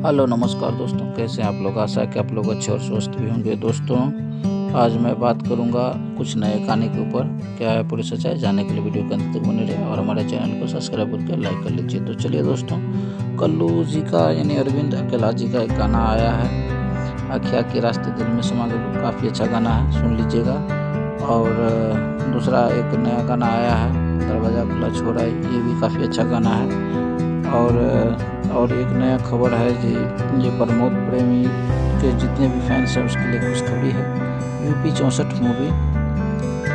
Hello नमस्कार दोस्तों, कैसे हैं आप लोग। आशा है कि आप लोग अच्छे और स्वस्थ भी होंगे। दोस्तों आज मैं बात करूंगा कुछ नए कहानी के ऊपर। क्या है पूरी सच्चाई जानने के लिए वीडियो के अंत तक बने रहे और हमारे चैनल को सब्सक्राइब करके लाइक कर लीजिए। तो चलिए दोस्तों, कल्लू जी का यानी अरविंद अकेला जी का एक गाना आया है, आखिया के रास्ते दिल में समा गए। काफ़ी अच्छा गाना है, सुन लीजिएगा। और दूसरा एक नया गाना आया है, दरवाज़ा खुला छोड़ा, ये भी काफ़ी अच्छा गाना है। और एक नया खबर है जी, ये प्रमोद प्रेमी के जितने भी फैंस हैं उसके लिए खुशखबरी है। यूपी 64 मूवी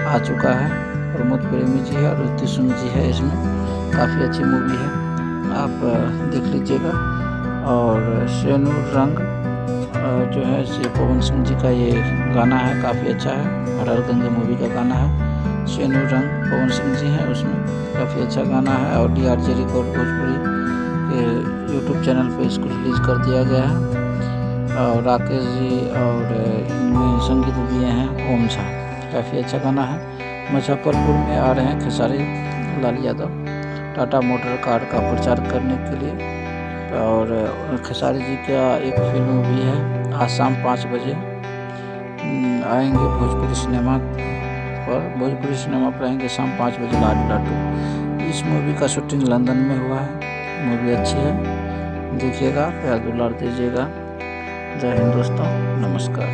आ चुका है। प्रमोद प्रेमी जी है और ऋतिक सिंह जी है इसमें। काफ़ी अच्छी मूवी है, आप देख लीजिएगा। और सेनूर रंग जो है ये पवन सिंह जी का ये गाना है, काफ़ी अच्छा है। हर गंगे मूवी का गाना है। सेनूर रंग पवन सिंह जी हैं उसमें, काफ़ी अच्छा गाना है। और DRJ रिकॉर्ड भोजपुरी के यूट्यूब चैनल पे इसको रिलीज़ कर दिया गया है। और राकेश जी और इनमें संगीत दिए हैं ओम झा। काफ़ी अच्छा गाना है। मुजफ्फरपुर में आ रहे हैं खेसारी लाल यादव टाटा मोटर कार का प्रचार करने के लिए। और खेसारी जी का एक फिल्म भी है, आज शाम 5 बजे आएंगे भोजपुरी सिनेमा पर आएंगे शाम 5 बजे लाडू। इस मूवी का शूटिंग लंदन में हुआ है। मूवी अच्छी है, देखिएगा, प्यार दुलार दीजिएगा। जय हिंद दोस्तों, नमस्कार।